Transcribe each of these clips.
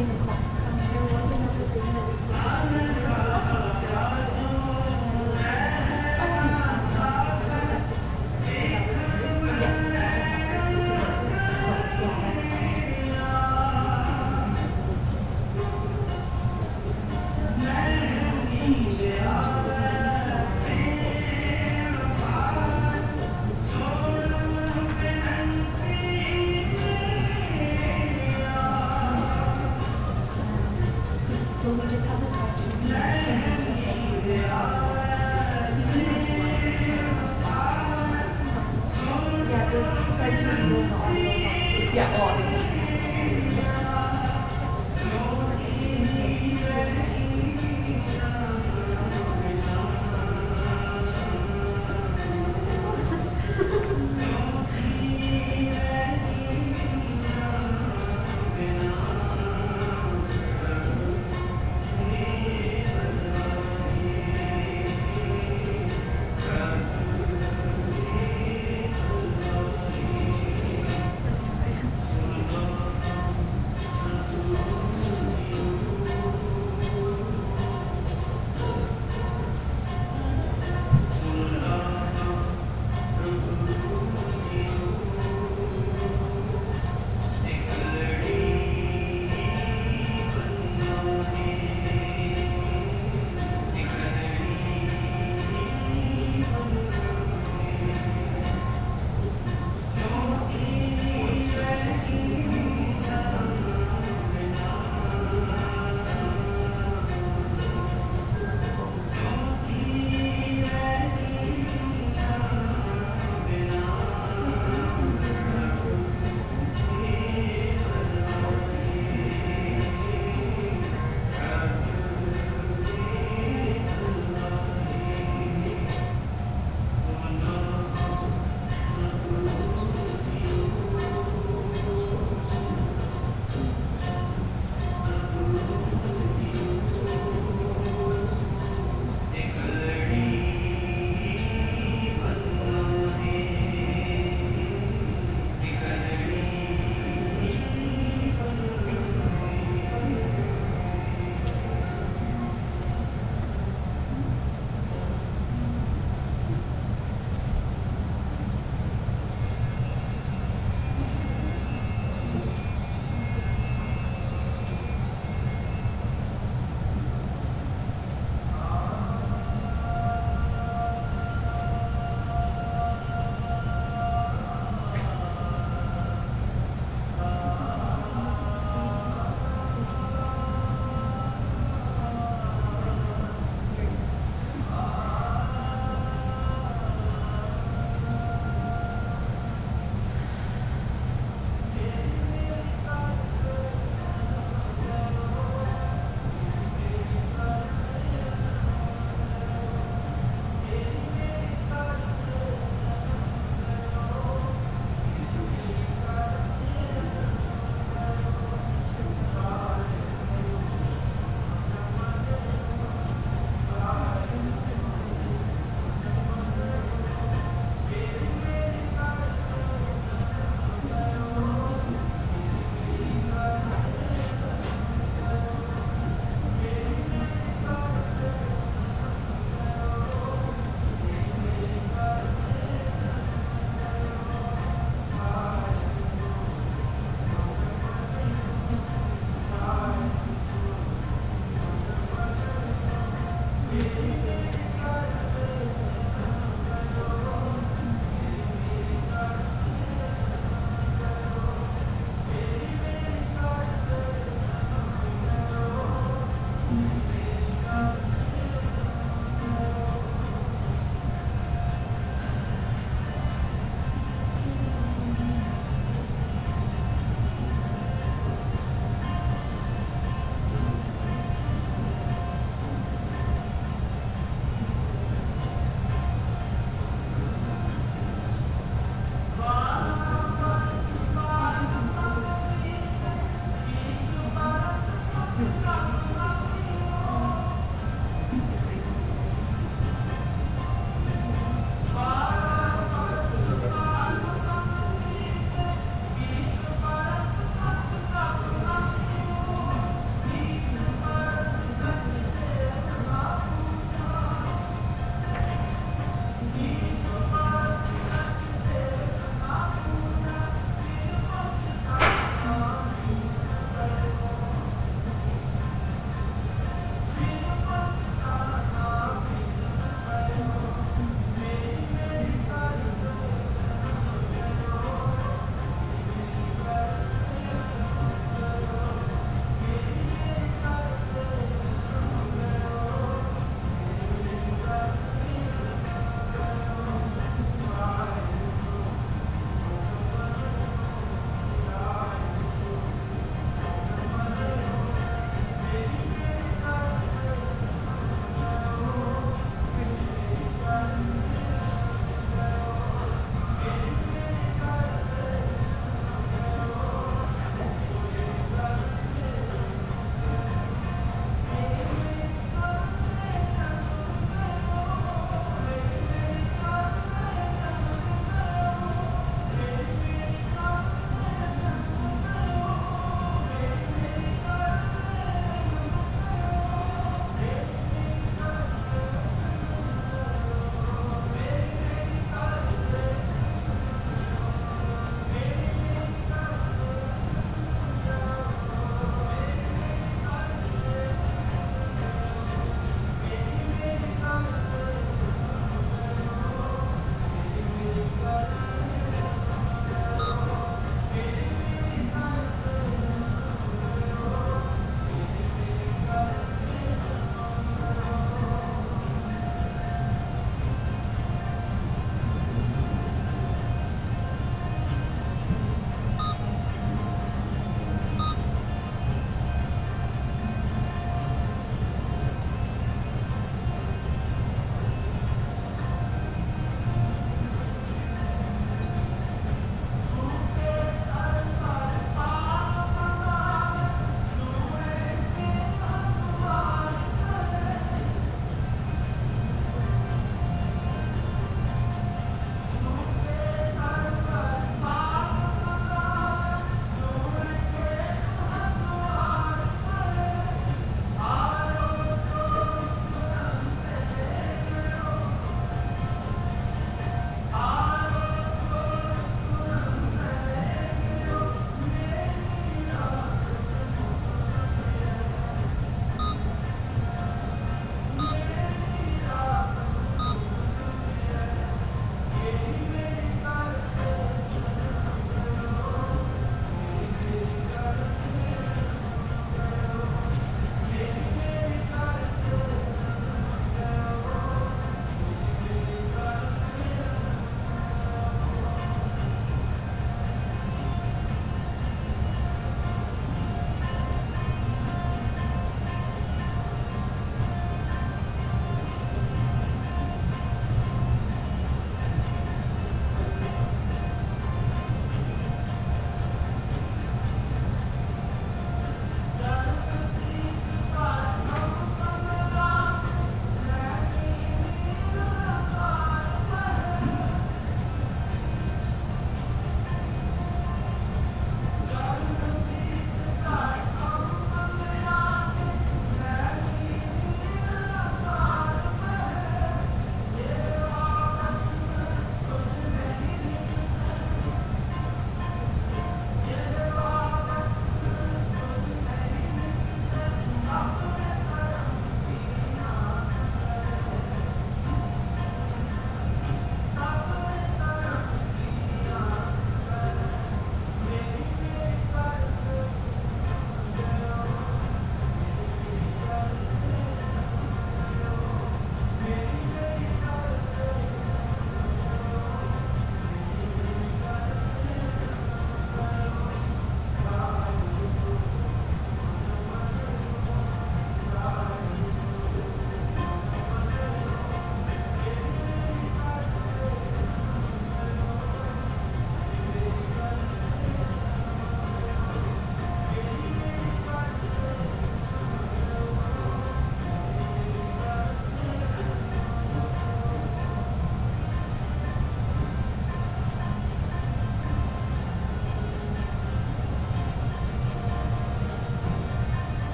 There was another thing that we just have this yeah, the side channel and the audio is on. Yeah, well, obviously.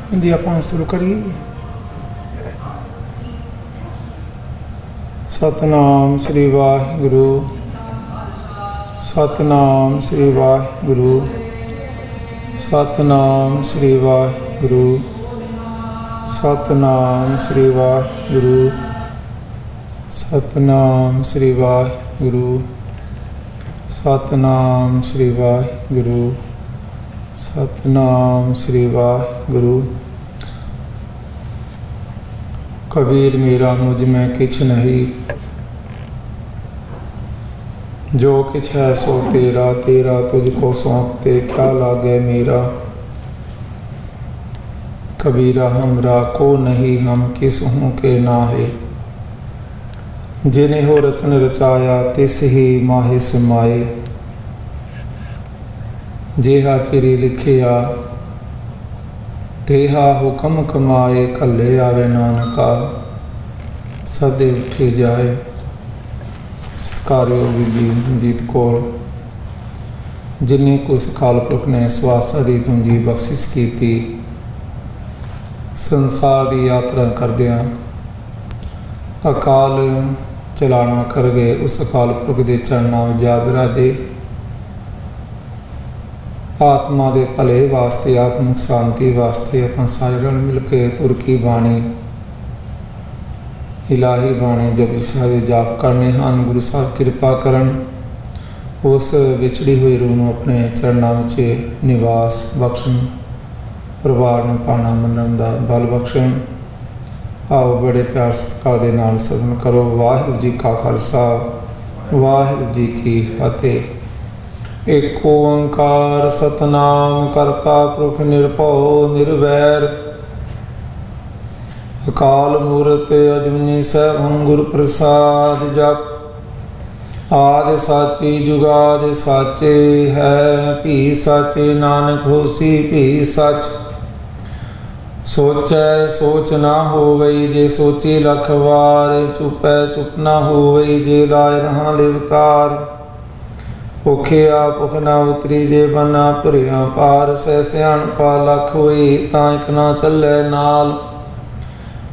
जी आपां शुरू करिए। सतनाम श्री वाहिगुरु, सतनाम श्री वाहिगुरु, सतनाम श्री वाहिगुरु, सतनाम श्री वाहिगुरु, सतनाम श्री वाहिगुरु, सतनाम श्री वाहिगुरु, सतनाम श्री वाहिगुरु। कबीर मेरा मुझ में किछ नहीं, जो किछ है सो तेरा, तेरा तुझको सौंपते क्या लागे मेरा। कबीरा हमरा को नहीं, हम किस हूँ के नाहे, जिन्हें हो रचन रचाया तिस ही माहे समाए। जेहा चिरी लिखिया तेहा हुक्म कमाए, कल्ले आवे नानका सदे उठे जाए। सत्कारयोग बीबी जीत कौर, जिन्हें को सकाल पुरख ने सवासा दी पूंजी बख्शिश की थी, संसार की यात्रा करदियां अकाल चलाना कर गए, उस अकाल पुरख के चरणों में जा बिराजे। आत्मा के भले वास्ते, आत्मिक शांति वास्ते अपन सारे रल मिल के तुर की बाणी, इलाही बाणी जप सारे जाप करने हैं। गुरु साहब कृपा करन, उस विछड़ी हुई रूह में अपने चरणों में निवास बख्शन, परिवार में पाना मनन का बल बख्शन। आओ बड़े प्यार सत्कार के नाल सदन करो। वाहिगुरू जी का खालसा, वाहिगुरू जी की फतेह। एक ओंकार सतनाम करता पुरख निरभउ निर्वैर, अकाल मूरत अजूनी सैभं गुर प्रसाद जप। आदि साची जुगादि साचे है, भी साचे नानक होसी भी सच। सोचै सोच ना होवई, जे सोची लख वार। चुपै चुप ना होवई, जे लाए रहा लिवतार। भुखिया भुख ना उतरी, जे बना भरिया पार। सह सियाणपा लख होई, तां इक ना चलै नाल।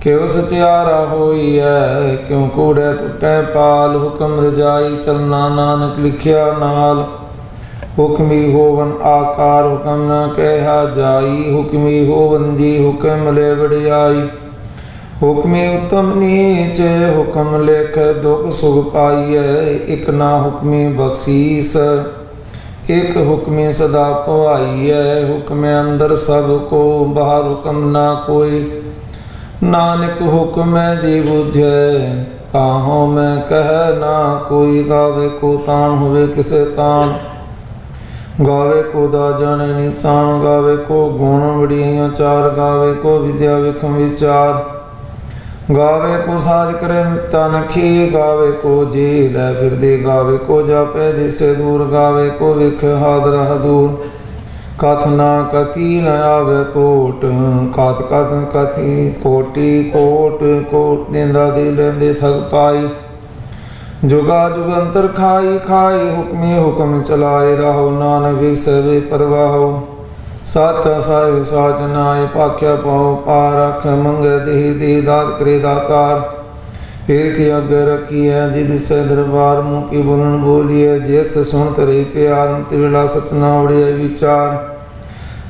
क्यों सचियारा होई है, क्यों कूड़े टुटै पाल। हुक्म रजाई चलना नानक लिखिया नाल। हुक्मी होवन आकार, हुक्म न कहा जाई। हुक्मी होवन जी, हुक्म ले वडियाई। हुक्मी उत्तम नीच, हुक्म लेख दुख सुख पाइए। एक ना हुक्मी बख्शीस, एक हुक्मी सदा पवाइए। हुक्म अंदर सबको, बाहर हुक्म ना कोई। नानक हुक्म जी बुझे, ताहों में कह ना कोई। गावे को तान हुए किसे तान, गावे को दा जाने निशान। गावे को गुण बड़ियां चार, गावे को विद्या विखम विचार। गावे को साज करे तनखी, गावे को जी लै फिर दे। गावे को जापे दिसे दूर, गावे को विख हाथ रह दूर। कथ ना कथी न आवे टोट, कथ कथ कथी कोटि कोट। कोट देंदा दे लेंदे थक पाई। जुगा जुगंतर खाई खाई, हुक्मी हुक्म चलाए रहो। नानक विसवे परवाहो, साचा साहिब साच नाय। पाख्या पाओ पार, आख मंगे देहि दे। दात करे दातार, फिर की अगे रखी है। जिद से दरबार, मुँह की बोलन बोलिए। जेत सुनत रही प्यार, तिविला सतना उड़िया विचार।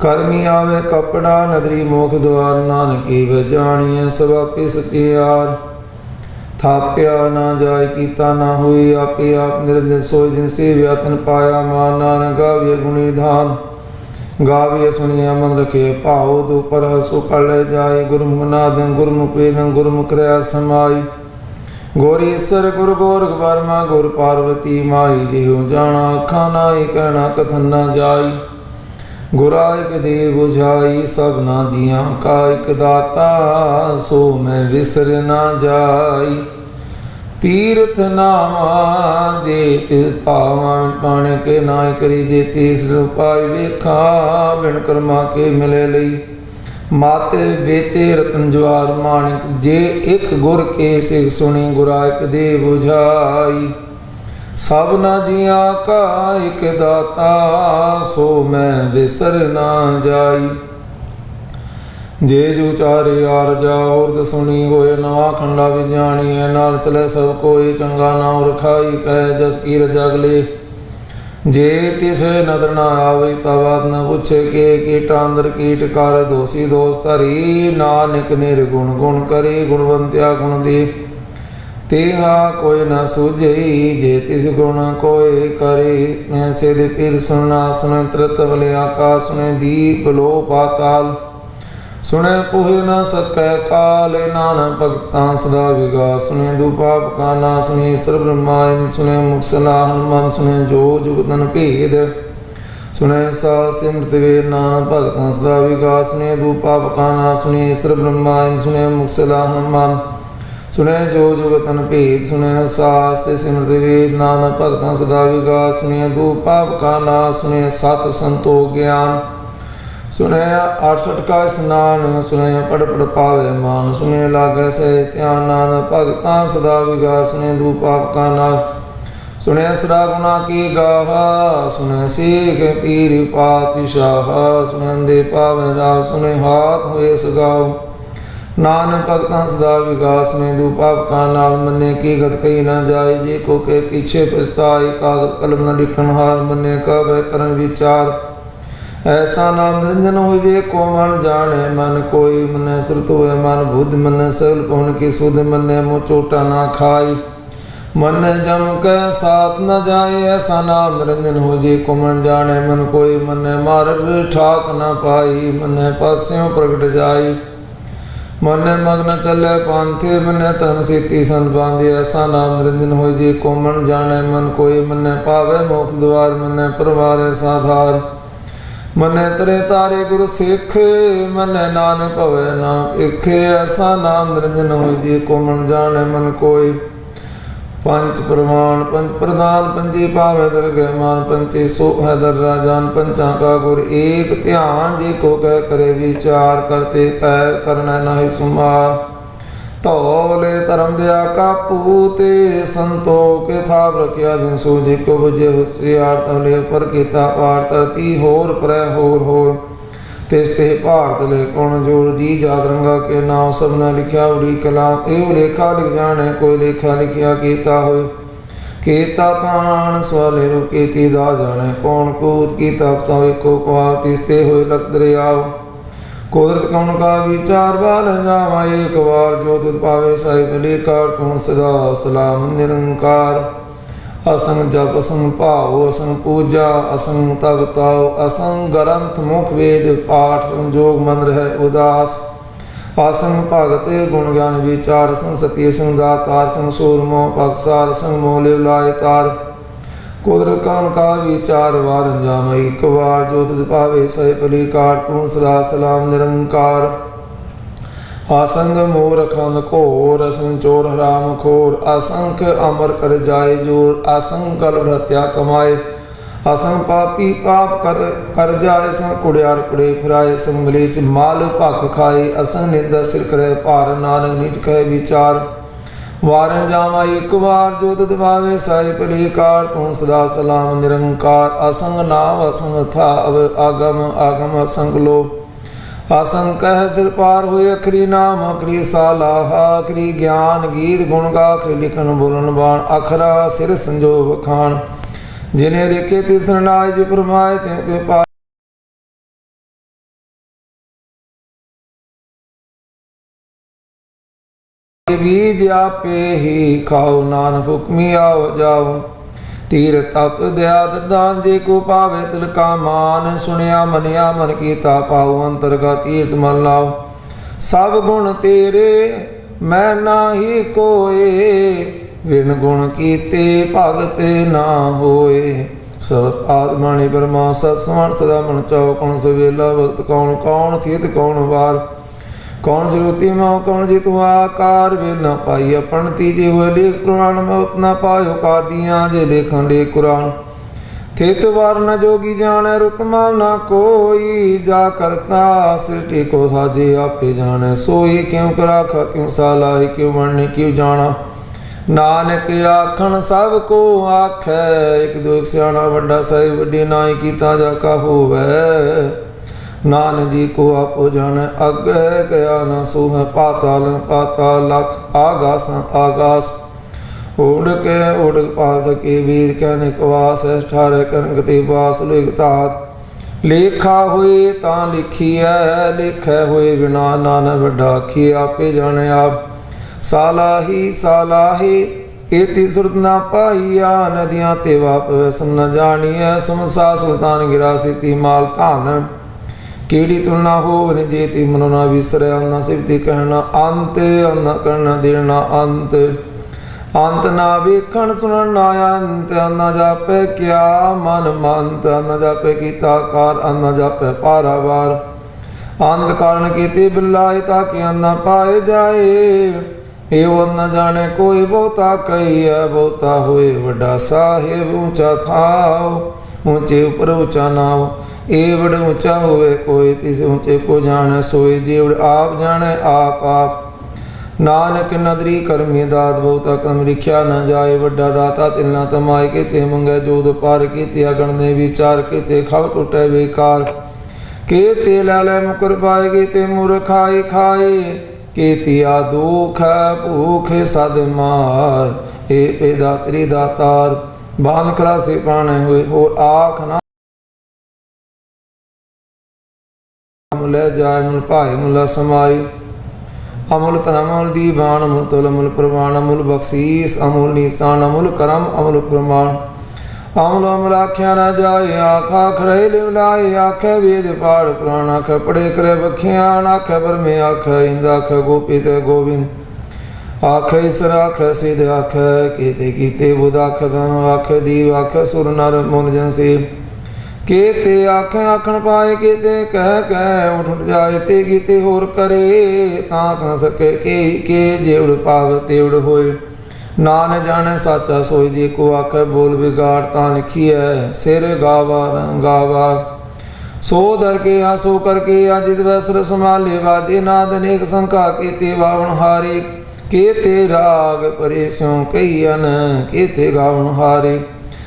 कर्मी आवे कपड़ा, नदरी मोख द्वार। नानकी व जानिए, सब आपे सचियार। थाप्या ना जाय, कीता ना हुई। आपे आप निरंजन सोई, जिन से व्यातन पाया। मान नानक गाविय गुणी धान। गाविय सुनिया मन रखे भाव। दो पर हसु कर ले जाए। गुरुमुख नादं गुरुमुख वेदं, गुरुमुख रहा समाई। गौरीश्वर गुरु गोरख बर्मा, गुरु पार्वती माई। जिहु जाना अखा नाई, कहना कथन न जाई। गुराइक दे बुझाई, सब ना जिया का एक दाता। सो मैं विसर ना जाई। तीर्थ नामा जे तिस पावा, पाने के नाय करी। जे तीस पाई वेखा, बिन कर्मा के मिले लई। माते बेचे रतन जवार माणिक, जे एक गुर के सिख सुनी। गुराइक दे बुझाई, सब ना जिया का एक दाता। सो मैं विसर ना जाई। जे जो चारे आर जा उर्द सुनी होए नवा खंडा विजानी है नाल चले सब कोई चंगा नाम रखाई कह जस कीर जगले जे तिस नदर न आवे तबाद न पुछे के कीटा अंदर कीट कर दोषी दोष धरी नानक निर्गुण गुण करी गुणवंत्या गुण दे तेहा कोई न सूझई जे तिस गुण कोई करे मैं सिद्ध पीर सुनना सुन त्रतवले आकाश सुने दीप लो पाताल सुने पोहे न सकै काल नाना भगता सदा विगास सुने दुपाप का ना सुने ईश्वर ब्रह्मा सुने मुख सलाह हनुमान सुने जो जुगतन भेद सुने शास्त्र मृतवेद नाना भगता सदा विगास सुने दुपाप का ना सुने ईश्वर ब्रह्मा सुने मुख सलाह हनुमान सुने जो जुगतन भेद सुने शास्त्र सिमृत वेद नाना भगता सदा विगास सुने दुपाप का ना सुने सत संतो ज्ञान सुने 68 का स्नान सुने पढ़ पढ़ पावे मान सुने लागे से ध्यान नानक भगता सदा विगास सुने दुपाप का नाश सुने सदा गुना की गाहा सुने सीख पीर पातशाह सुने अंधे पावे राव सुने हाथ हुए सगाओ नानक भगता सदा विगास सुने दुपाप का नाश मन्ने की गत कही न जाए जे को के पीछे पछताए कागज कलम न लिखन हार मन्ने का वह करन विचार ऐसा नाम निरंजन हो जे को मन जाने मन कोई मन श्रुत हुए मन बुद्ध मन सगल पवन की सुध मन मुँह चोटा ना खाई मन जम के साथ न जाए ऐसा नाम निरंजन हो जे को मन जाने मन कोई मन मार्ग ठाक न पाई मन पास्यों प्रगट जाई मन मग्न चले पांथे मन धर्म सीति सन बांधे ऐसा नाम निरंजन हो जे को मन जाने मन कोई मन पावे मोक्ष द्वार मन परवारे साधार मन तरे तारे गुरु सिख मन नानक भवे ना भिखे ऐसा नाम निरंजन हो जी को मन जाने मन कोई पंच प्रमाण पंच प्रधान पंची पावे दरगह मान पंचे सो है दर राजान पंचा का गुर एक ध्यान जी को कह करे विचार करते कह करना नहीं सुमार तौले धर्म दया का पूते संतो के था रखिया दिन सूझे को बुझे होशियार तले पर किता पार तरती होर पर होर तेस्ते पार तले कौन जोड़ जी जादरंगा के नाम सब न लिखा उड़ी कलाम एव लेखा लिख जाने कोई लेखा लिखिया कीता हो कीता तान सवाले रुके ती दा जाने कौन कूद की तप सवे को कुआ तिस्ते हुए लख दरियाओ कुदरत कौन का विचार बाल जावा एक बार जो तुझ पावे साहिब लेकर तू सदा सलाम निरंकार असंग जप असंग भाव असंग पूजा असंग तप ताव असंग ग्रंथ मुख वेद पाठ संजोग मन रह उदास असंग भगत गुण ज्ञान विचार संग सत्य संग दातार संग सूरमो पक्षार संग मोले लाए तार कुदरत कौन का विचार वार अंजाम एक बार जो तुझ पावे सहे पलिकार तू सदा सलाम निरंकार असंग मोर खंद घोर असंग चोर हराम खोर असंख अमर कर जाए जोर असंग कलभ हत्या कमाए असंग पापी पाप कर जाए संग कुड़ियार कुड़े फिराए संग मलेच माल भख खाए असंग निंदा सिर करे भार नानक निज कहे विचार वारन जावा एक बार जो तुझ पावे साई पलिकार तू सदा सलाम निरंकार असंग नाव असंग था अब आगम आगम असंग लो असंग कह सिर पार हुए अखरी नाम अखरी सालाह अखरी ज्ञान गीत गुण गा अखरी लिखन बोलन बाण अखरा सिर संजो बखान जिन्हें लिखे तिसर नाय जो फरमाए ते पा बीज आपे ही खाओ नानक हुक्मी आओ जाओ तीर तप दया दान जे को पावे तिल का मान सुनिया मनिया मन कीता पाओ अंतर्गत तीर्थ मन लाओ सब गुण तेरे मैं नाही कोए विन गुण कीते भगत ना होए सवस्त आत्माणी ब्रह्मा सत्समण सदा मन चाओ कौन सवेला वक्त कौन कौन थित कौन वार कौन श्रुति माओ कौन जितु आकार वेल न पाई अपन तीजे हुए लेख पुराण में अपना पायो का दिया जे लेखन लेख कुरान थित वार न जोगी जाने रुतमा न कोई जा करता सृष्टि को साजे आपे जाने सोई क्यों कराखा क्यों सालाही क्यों मरने क्यों जाना नानक आखन सब को आख एक दो एक सियाणा बड़ा साई वड्डी नाई की ताजा का होवे नानक जी को आपो जाने अग्गै गया न सूह पाताल पाताल लख आगास आगास उड़ के उड़ पात के वीर कह निकवास ठारे कनक ते बास लिखतात लेखा हुए तां लिखी है लिखै हुए बिना नानक वड्डा आखी आपे जाने आप सालाही एति सुरत न पाइया नदियाँ ते वाप वैसन न जानिया समसा सुल्तान गिरा सीती माल धान केड़ी तुलना हो बने जेति मनो ना विसरे अन्ना सिवती कहना अंत अन्ना करना देना अंत अंत ना वेखण सुनन ना अंत अन्ना जापे क्या मन मंत अन्ना जापे कीता कार अन्ना जापे पारावार अंत कारण कीते बिल्लाए ताकि अन्ना पाए जाए एवं न जाने कोई बहुता कही है बहुता हुए वड्डा साहेब ऊंचा थाओ ऊंचे ऊपर ऊंचा नाओ एवड़ ऊंचा हुए कोई तिस ऊंचे को जाने सोए जेवड़ आप जाने आप नानक नदरी करमी दात बहुता कम लिख्या न जाए वड्डा दाता तिलना तमाए के ते मंगे जोध पार के ते अगण ने विचार के ते खव टूटे बेकार के ते लाले मुकर पाए के ते मुर खाए खाए केतिया दुख भूख सद मार ए दात्री दातार बांध खला से पाने हुए और आख ना मुल जाय मुल भाई मुला समाई अमुल तन अमुल दीवान अमुल तुल अमुल प्रमाण अमुल बख्शीस अमुल निशान अमुल करम अमुल प्रमाण अमुल अमुल आख्या न जाए आखा खरे लिवलाए आख वेद पाठ पुराण आख पढ़े करे बखियान आख बर में आख इंद आख गोपित गोविंद आख ईश्वर आख सिद्ध आख केते कीते बुध आख धन आख दीव आख सुर नर मुन जन से केते आख आखन पाए केते कह उठ उठ जाए ते कीते होर करे ताक न सके के जेवड़ पाव तेवड़ होए नान जाने साचा सोई जी को आख बोल बिगाड़ ता लिखी है सिर गावा गावा सो दर के या सो करके या जित वस्त्र संभाले बाजे नाद अनेक शंका के ते बावन हारे के ते राग परेशों कहियन के ते गावन हारे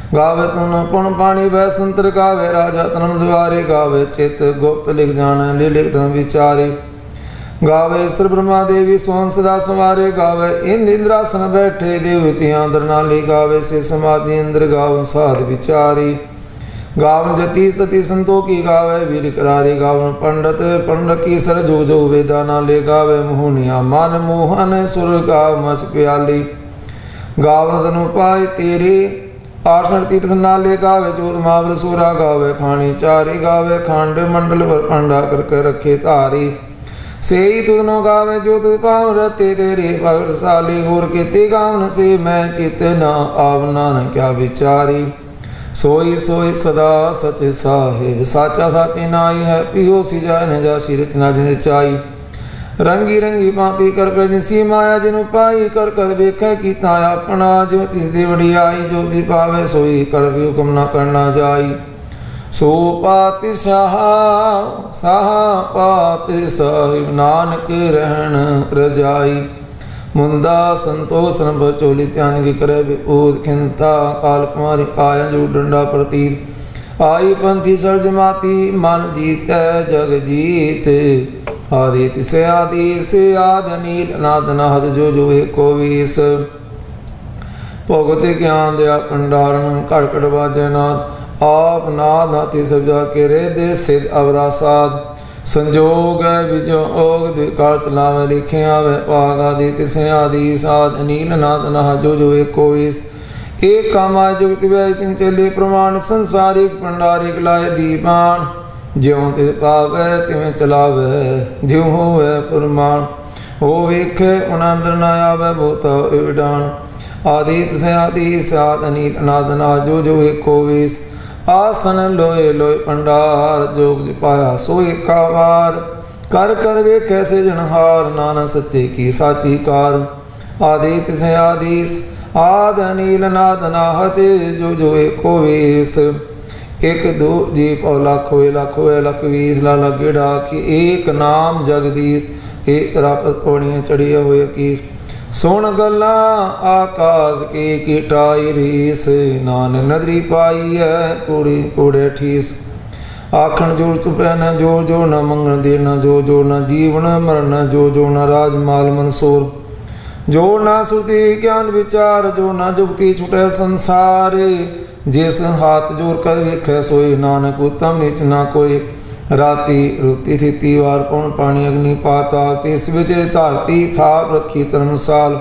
गावे तुन पुण पाणी वह संतर गावे राजा तन द्वारे गावे चित गुप्त लिख जाने लिख तन विचारे गावे ईश्वर ब्रह्मा देवी सोन सदा संवारे गावे इंद्र इंद्रासन बैठे देवतियां दरनाली गावे से समाधि इंद्र गाव साध विचारी गावन जति सती संतोखी गावे वीर करारी गावन पंडित पंडित की सर जो जो वेदा नाले गावे मोहनिया मन मोहन सुर गाव मच प्याली गावन धनु पाए तेरे पाषण तीर्थ नाले गावे जोत मावल सूरा गावे खानी चारी गावे खांड मंडल पर पंडा करके रखे तारी से ही तुनो गावे जो तु पाव रते तेरे भगशाली होर के ते गावन से मैं चित न आवना न क्या विचारी सोई सोई सदा सच साहिब साचा साची नाई है पियो सी जाय न जा सी रचना जिन चाई रंगी रंगी भांति कर कर जिसी माया जिन पाई कर कर वेख कीता अपना जो तिस देवड़ी आई जो ति पावे सोई कर हुक्म न करना जाई सो पात साहा पात साहिब नानक रहन रजाई मुंदा संतोषन बचोली त्यान की करे विपूत खिंता काल कुमारी आया जो डंडा प्रतीत आई पंथी सर्ज माती मन जीत जग जीत आदित से आद नील अनाद नाद जो जो एको वीस भगवती ज्ञान दया भंडारण कड़कड़ बाजे नाथ आप नाथ नाथी सब जाके रे दे सिद्ध अवरासाद संजोग विजोग द्विकाल चलावे लिखे आवे पाग आदि तिसे आदि साध अनील नाथ नहा जो जो एको वीस एक कामा जुगति व्याय तिन चले प्रमाण संसारिक भंडारिक लाए दीपान ज्यों तिस पावे तिवें चलावे ज्यों होवे प्रमाण हो वेखे उनंदर न आवे भूत विडान आदित से आदि साध अनील नाथ नहा जो जो एको वीस आसन लोए लोए पंडार जोग पाया सोए कावार कर कर वे कैसे जनहार नाना सच्चे की साची कार आदित से आदिस आद अनील नाद नाहते जो जो एको वेश एक दो जी पौ लाख होए लख वीस लाला गेड़ा की एक नाम जगदीश एक रापत पौड़ियाँ चढ़ी हुए की सुन गला आकाश की टाई रीस नान नदरी पाई है कूड़े कूड़े ठीस आखण जोर चुपै न जोर जोर न मंगण दे न जोर जोर न जीवन मरण न जोर जोर न राज माल मनसोर जोर न सुरति ज्ञान विचार जो न जुगति छुटै संसारे जिस हाथ जोर कर वेखै सोई नानक उत्तम नीच न कोई राति रोती थी वार पौन पानी अग्नि पाताल तिस विच धरती थाप रखी धर्मसाल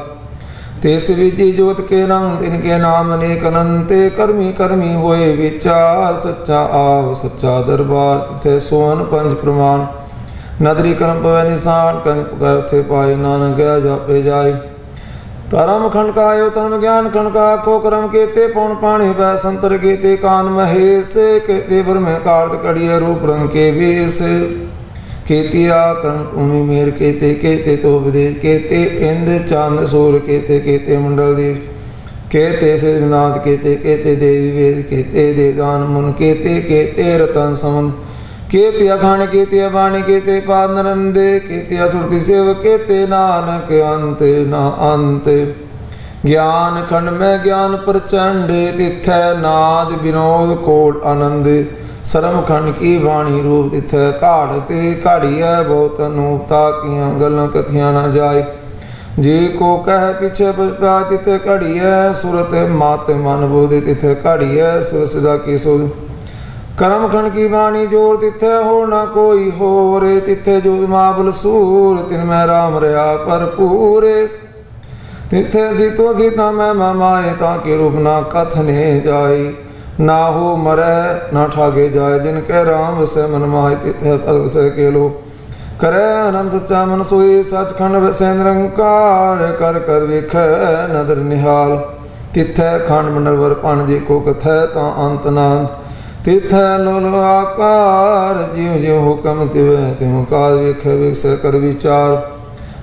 तिस विच जोत के रंग तिनके नाम अनेक अनंते कर्मी कर्मी होए विचार सच्चा आव सच्चा दरबार तिथे सोहन पंच प्रमाण नदरी कर्म पवै निशान कंज थे पाए नानक गया जापे जाए धर्म खनकायो धर्म ज्ञान खनका को कर्म केते पौन पाणी वै संतर केते कान महेश केते ब्रह्म कार्त कड़िय रूप रंग के वेश केतिया कर्म भूमि मेर केते केते तो विदेश केते इंद चांद सूर केते केते मंडल देश केते सिद्धनाथ केते केते देवी वेद केते देवदान मुन केते केते रतन समन केते अखाण केते अबाणी केते पाद नरंदे केते असुरति सेव केते नानक अंत न अंत ज्ञान खंड में ज्ञान प्रचंड तिथै नाद विनोद कोट आनंद सरम खंड की बाणी रूप तिथै काढ़ते काढ़िया बहुत अनूपता किया गल्लां कथियां न जाए जे को कह पीछे बजता तिथ घड़िया सुरत मात मन बोध तिथ घड़िया सुर सिदा की सुध करम खंड की बाणी जोर तिथे हो न कोई हो रे तिथे जो माबल सूर तिन में राम रहा भरपूर तिथे सीतो सीता में माए ताकि रूप ना कथने जाए ना हो मरे ना ठागे जाए जिनके राम से मन माए तिथे पद से के लो करे अनंत सच्चा मन सोई सचखंड वैसे निरंकार कर कर वेख नदर निहाल तिथे खंड मंडल वर पन जी को कथै ता अंत नांत तिथै लोल आकार जियो जियो हुक्म तिवै तिम काज वेख विस कर विचार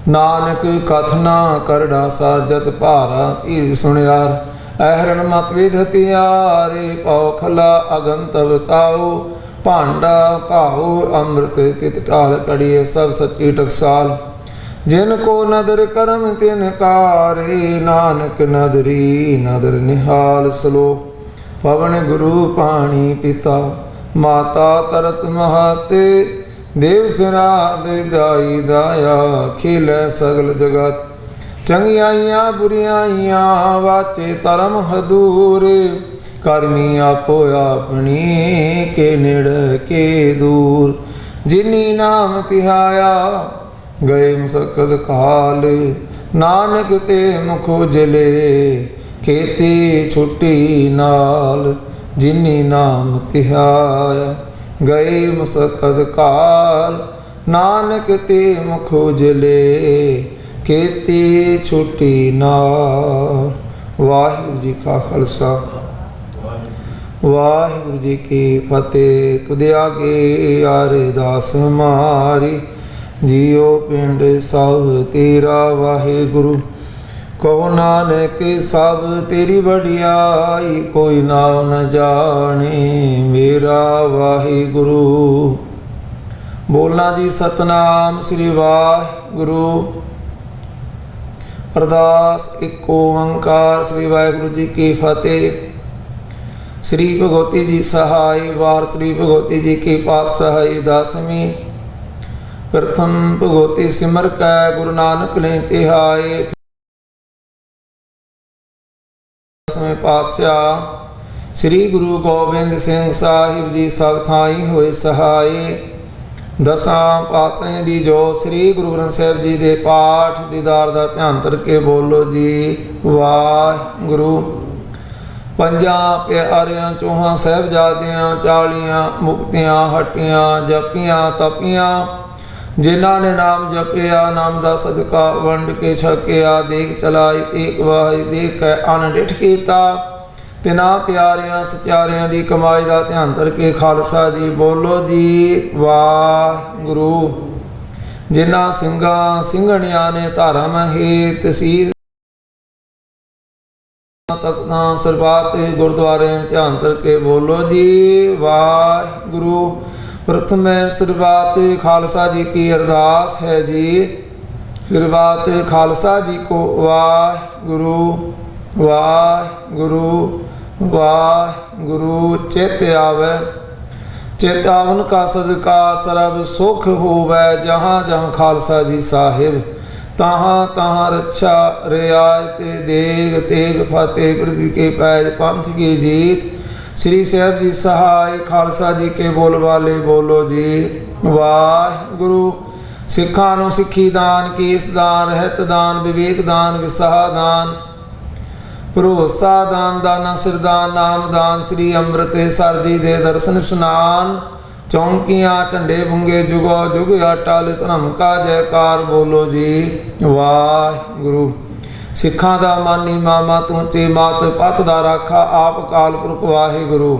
नानक कथना कर डासा जत भारा धीर सुनियार अहरण मत विध हथियारे पाओ खला अगंत बताओ भांडा भाओ अमृत तित टाल कड़िए सब सच्ची टकसाल जिनको नदर करम तिन कारे नानक नदरी नदर निहाल सलोक पवन गुरु पाणी पिता माता तरत महाते देव सिराद दाई दाया खिल सगल जगत चंगियाइया बुरियाइया वाचे धर्म हदूरे करमी आपो अपनी के निड़ के दूर जिनी नाम तिहाया गए मुसकद काल नानक ते मुख जले खेती छुट्टी नाल जिनी नाम तिहाया गए मुसकद काल नानक ते मुख उजले खेती छुट्टी नाल। वाहिगुरू जी का खालसा वाहिगुरू जी की फतेह। तुद आगे यारे दास हमारी जियो पिंड सब तेरा वाहिगुरू कहो नानक सब तेरी बढ़ियाई कोई नाम न जाने मेरा वाहिगुरू। बोलना जी सतनाम श्री वाहिगुरू। अरदास एक ओंकार श्री वाहिगुरू जी की फतेह। श्री भगवती जी सहाय वार श्री भगवती जी की पातशाही दसवीं। प्रथम भगवती सिमर कै गुरु नानक ने तिहाए। दसवें पातशाह श्री गुरु गोबिंद सिंह साहिब जी सब थाई होए सहाय। दसां पातशाह दी जो श्री गुरु ग्रंथ साहिब जी दे पाठ दीदार दा ध्यान करके बोलो जी वाहिगुरू। पंजा प्यारियां चौहां साहिबजादियां 40 मुक्तियां हटियां जपियां तपियां जिन्हां ने नाम जपिया नाम दा सदका वंड के छकिया देख चलाई एक वाहि देख कै अनडिठ कीता तिना प्यारियां सचारियां दी कमाई दा ध्यान करके खालसा जी बोलो जी वाहिगुरू। जिन्हां ਸਿੰਘਾਂ ਸਿੰਘਣੀਆਂ ने धर्म हेत तसीर तख्तां सरबत गुरुद्वारे ध्यान करके बोलो जी वाहिगुरू। प्रथम सरबत खालसा जी की अरदास है जी। सरबत खालसा जी को वाहिगुरू वाहिगुरू वाहिगुरू। चित आवे चेतावन का सदका सरब सुख होवै, जहाँ जहाँ खालसा जी साहिब तहाँ तहाँ रक्षा रियायत देग तेग फतेह प्रति के पैज पंथ की जीत। श्री साहब जी सहाय खालसा जी के बोल वाले बोलो जी वाहिगुरु। सिखा नु सिखी दान, केस दान, रहत दान, विवेक दान, विसाह दान, भरोसा दान, दाना सिरदान, नाम दान, श्री अमृत सर जी दे दर्शन स्नान। चौंकियाँ झंडे भुंगे जुगो जुग अटल, धर्म का जयकार बोलो जी वाहिगुरु। सिखा दा मानी मामा तूचे, मात पत दा राखा, आप काल पुरख वाहिगुरु।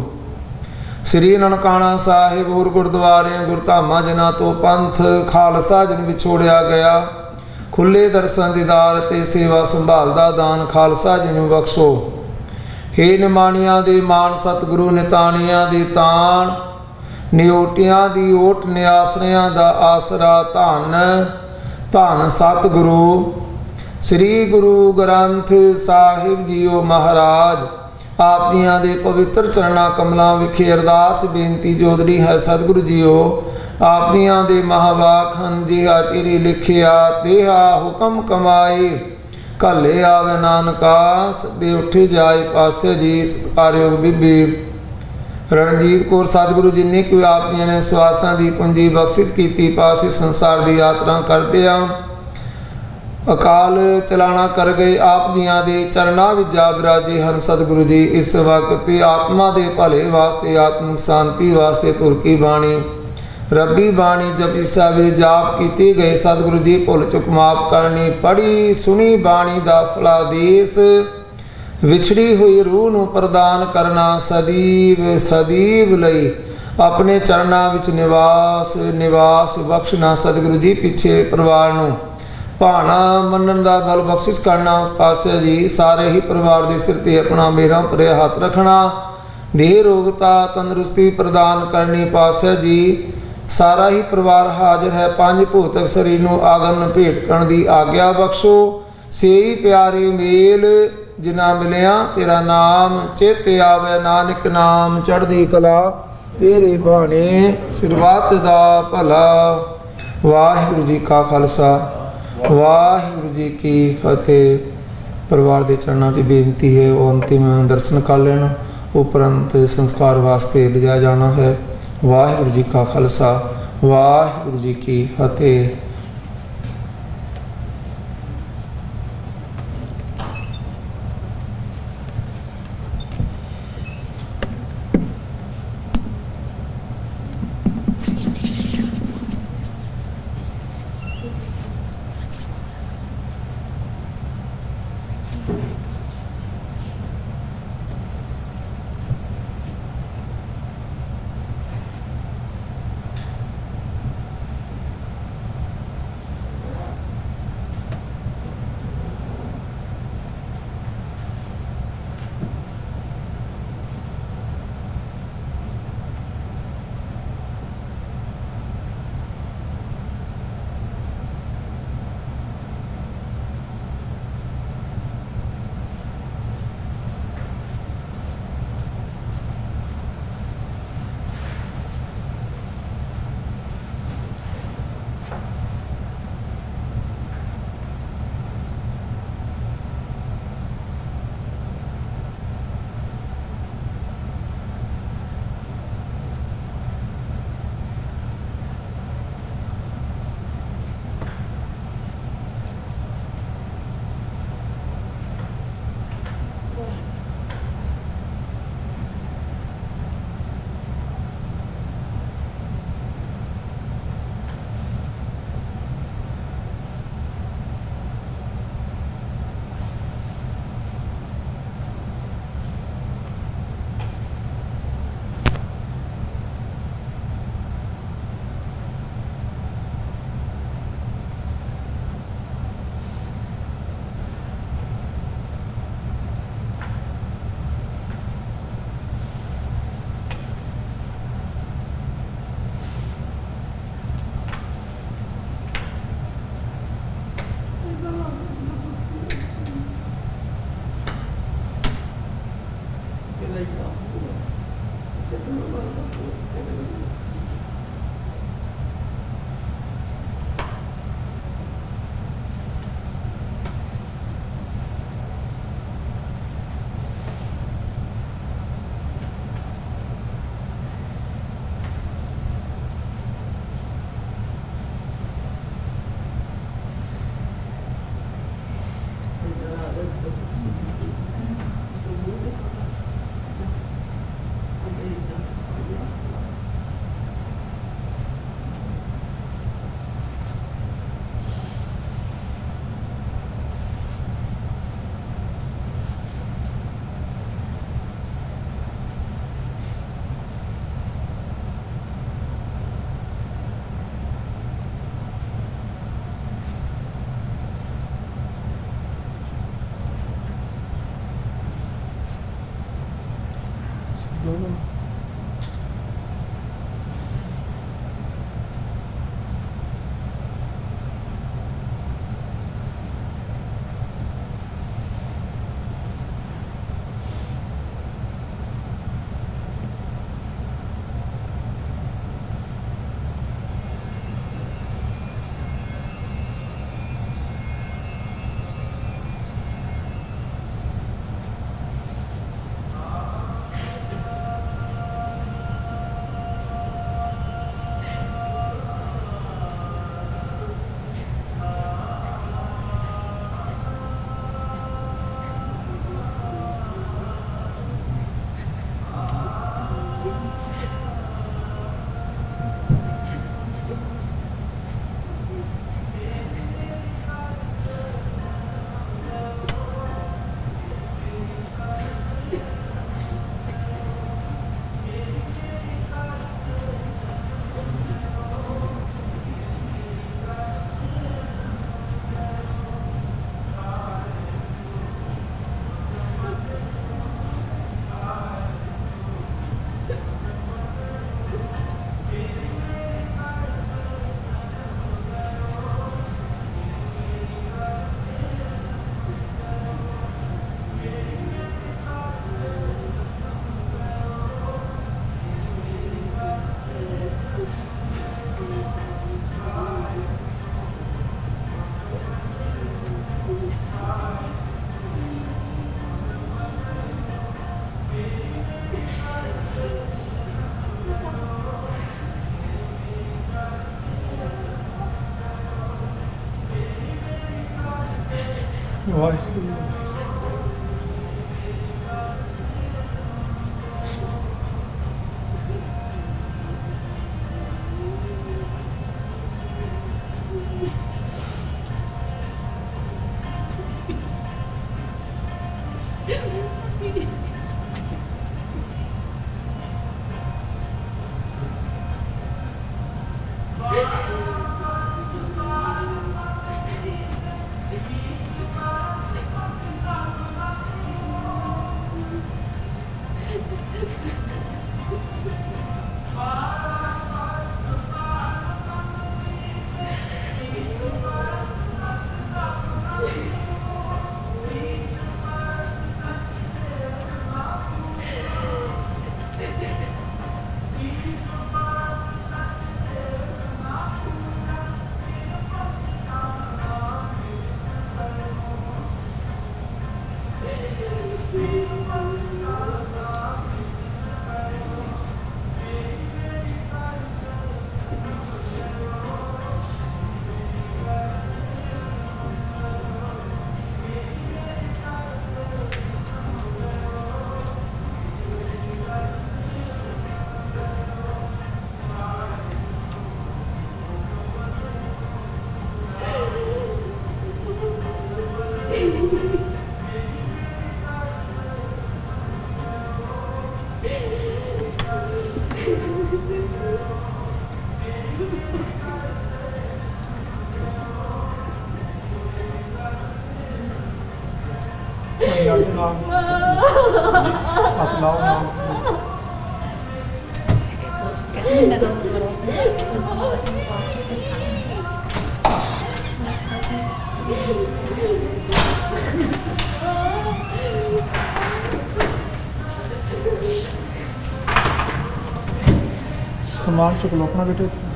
श्री ननकाना साहिब गुर गुरुद्वारे गुरधामा जिन्हां तो पंथ खालसा जिन विछोड़िया गया, खुले दर्शन दीदार ते सेवा संभाल दा दान खालसा जी नूं बख्शो। हे निमाणियां दे मान, सतगुरु निताणियां दी ताण, निओटियां दी ओट, निआसरियां दा आसरा, धन धन सतगुरु श्री गुरु ग्रंथ साहिब जीओ महाराज। आप जियां दे पवित्र चरणा कमलों विखे अरदास बेनती जोदरी है सतगुरु जीओ। आप जियां दे महावाक हन, जिहा चिरी लिखिया तेहा हुक्म कमाए, घले आवे नानका सदे उठ जाए पासे जी। कार्योग बीबी रणजीत कौर सतगुरु जी ने कोई आप जी ने सुआसां दी पूंजी बख्शिश की, पासे संसार की यात्रा करते अकाल चलाना कर गए। आप जियां दे चरणा विच जा विराजे हन सतगुरु जी। इस वक्त आत्मा दे भले वास्ते, आत्मिक शांति वास्ते तुर की बाणी रब्बी बाणी जपी साहिब जाप कीते गए। सतगुरु जी भुल चुक माफ करनी, पढ़ी सुनी बाणी दा फलादेश, विछड़ी हुई रूह नूं प्रदान करना। सदीव सदीव लई अपने चरणा विच निवास निवास बख्शना। सतगुरु जी पिछे परिवार नूं भाना मनन दा बल बख्शिश करना। उस पासे जी सारे ही परिवार के सिर ते अपना मेरा भरे हाथ रखना। देह रोगता तंदुरुस्ती प्रदान करनी। पासे जी सारा ही परिवार हाजिर है। पंज भूतक शरीर नूं आगन भेंट करन दी आग्या बख्शो। सेई प्यारे मेल जिना मिलिया तेरा नाम, चेते आवे नानक नाम, चढ़दी कला तेरे भाने, सिरवत दा भला। वाहिगुरु जी का खालसा वाहिगुरु जी की फतेह। परिवार के चरणों की बेनती है वो अंतिम दर्शन कर लेना, उपरंत संस्कार वास्ते ले जाया जाना है। वाहिगुरु जी का खालसा वाहिगुरु जी की फतेह। दोनों वाहिगुरु नाम अपनाओ नाम सामान चुक लो अपना बेटे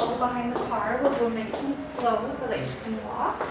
go behind the car. We'll go nice and slow so that you can walk.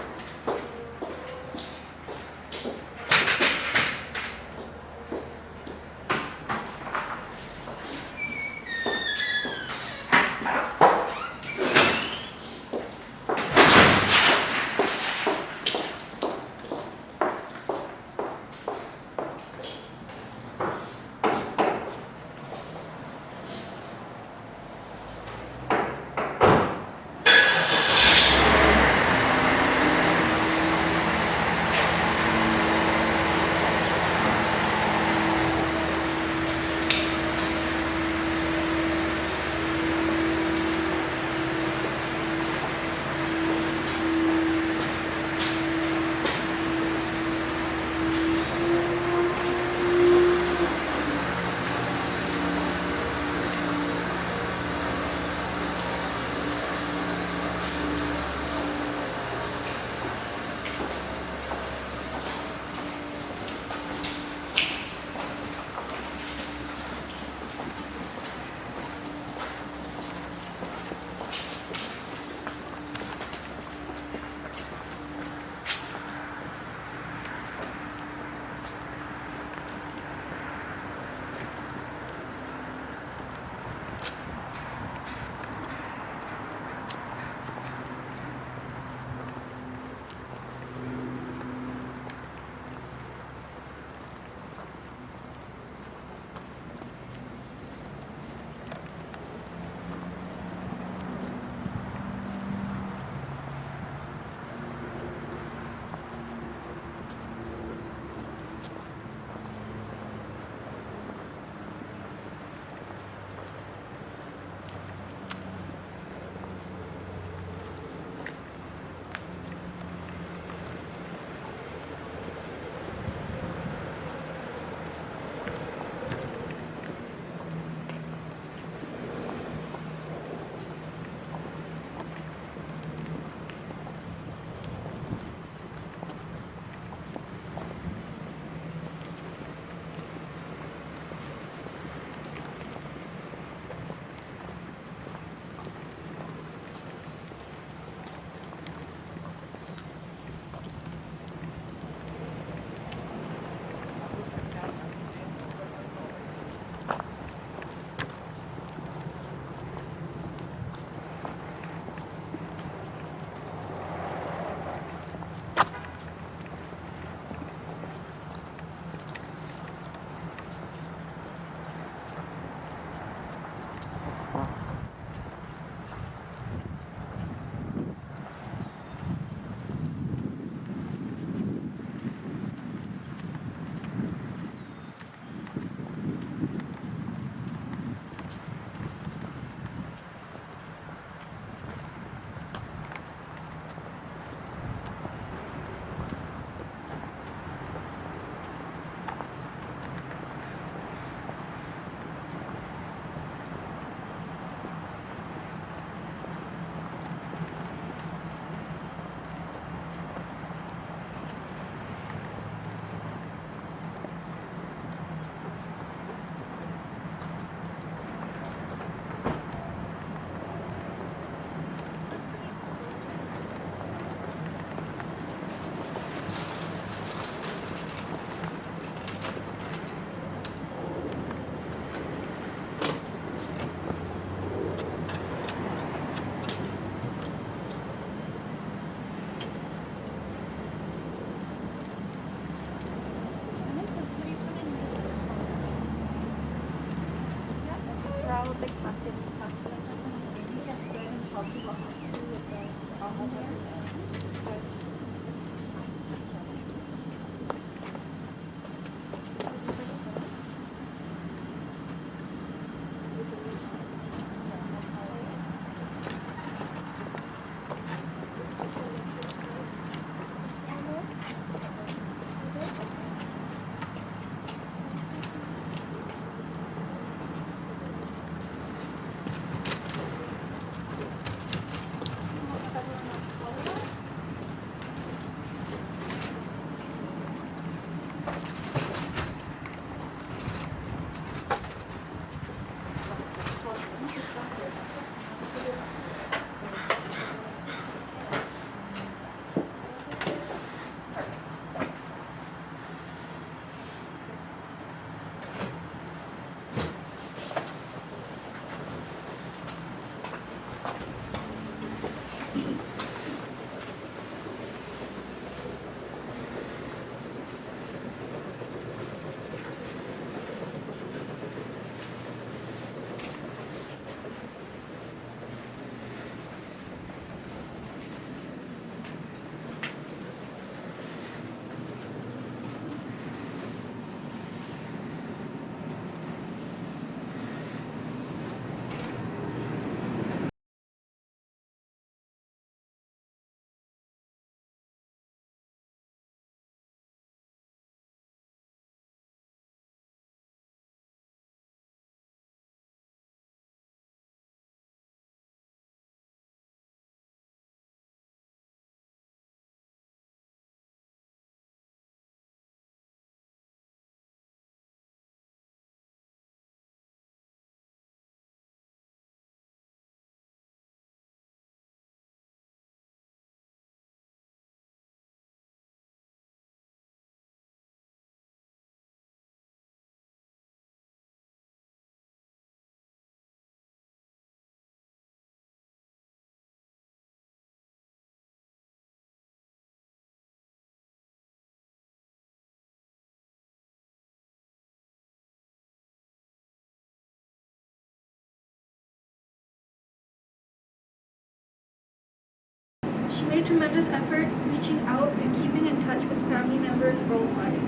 tremendous effort reaching out and keeping in touch with family members worldwide.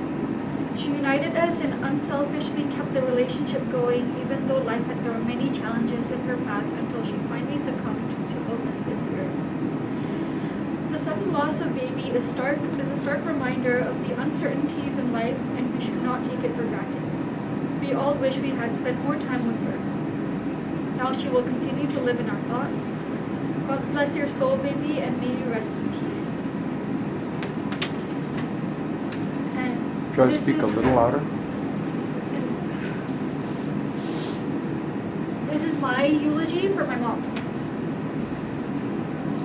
She united us and unselfishly kept the relationship going even though life had thrown many challenges in her path until she finally succumbed to illness this year. The sudden loss of baby is a stark reminder of the uncertainties in life, and we should not take it for granted. We all wish we had spent more time with her. Now she will continue to live in our thoughts. God bless your soul, baby, and may you rest in peace. And Try to this speak a is- little louder. This is my eulogy for my mom.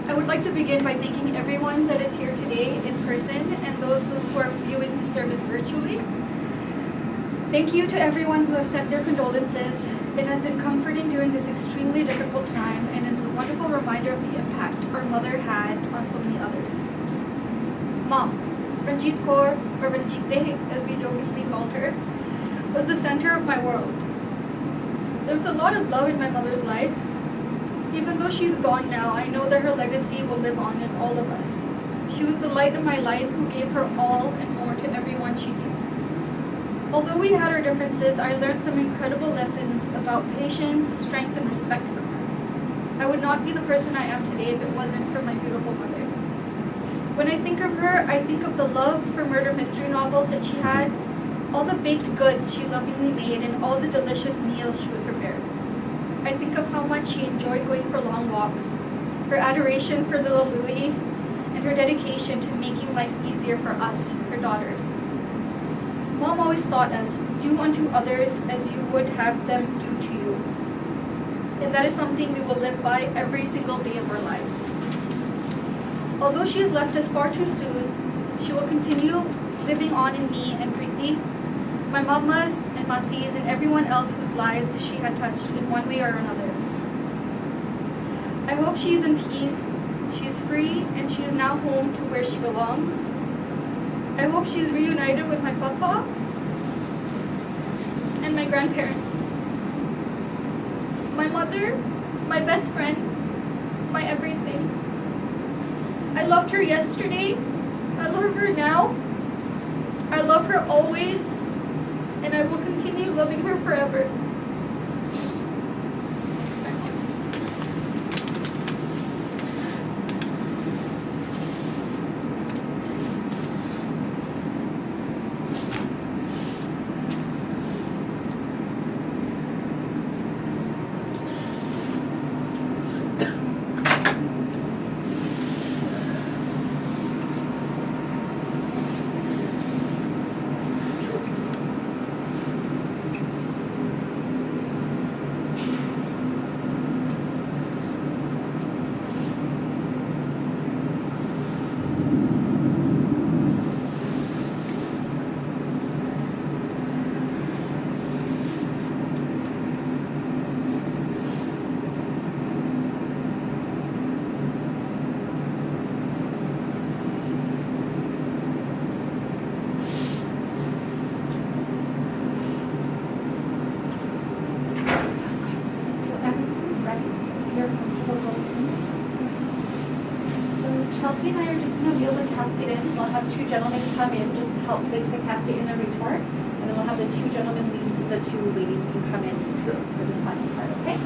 I would like to begin by thanking everyone that is here today in person and those who are viewing this service virtually. Thank you to everyone who have sent their condolences. It has been comforting during this extremely difficult time and is a wonderful reminder of the impact our mother had on so many others. Mom, Ranjit Kaur, or Ranjite as we jokingly called her, was the center of my world. There was a lot of love in my mother's life. Even though she's gone now, I know that her legacy will live on in all of us. She was the light of my life who gave her all and more to everyone she knew. Although we had our differences, I learned some incredible lessons about patience, strength, and respect from her. I would not be the person I am today if it wasn't for my beautiful mother. When I think of her, I think of the love for murder mystery novels that she had, all the baked goods she lovingly made, and all the delicious meals she would prepare. I think of how much she enjoyed going for long walks, her adoration for little Louie, and her dedication to making life easier for us, her daughters. Mom always taught us, do unto others as you would have them do to you. And that is something we will live by every single day of our lives. Although she has left us far too soon, she will continue living on in me and Preeti, my mamas and masis, and everyone else whose lives she had touched in one way or another. I hope she is in peace, she is free, and she is now home to where she belongs. I hope she is reunited with my papa and my grandparents. My mother, my best friend, my everything. I loved her yesterday, I love her now, I love her always, and I will continue loving her forever. Chelsea and I are just going to wheel the casket in. We'll have two gentlemen come in just to help place the casket in the retort. And then we'll have the two gentlemen leave, the two ladies can come in for the final part, okay?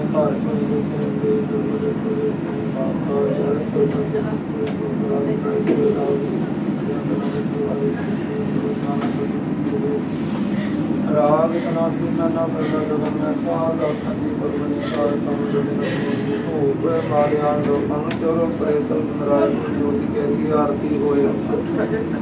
ਘਰ ਕੋਈ ਦੇ ਗੁਰੂ ਦੇ ਮਾਤਾ ਜਰ ਰਾਗ ਤਨਾਸੀ ਨਾ ਬਰਨਾ ਗਗਨ ਮੈਂ ਕਾਲ ਅਖੰਡੀ ਪਰਮਨੀ ਕਾਲ ਤਮ ਜਨ ਧੂਪ ਮਾਰਿਆ ਲੋਕਾਂ ਚੋਰੋ ਪ੍ਰੇਸਲ ਨਰਾਇਣ ਜੋਤੀ ਕੈਸੀ ਆਰਤੀ ਹੋਏ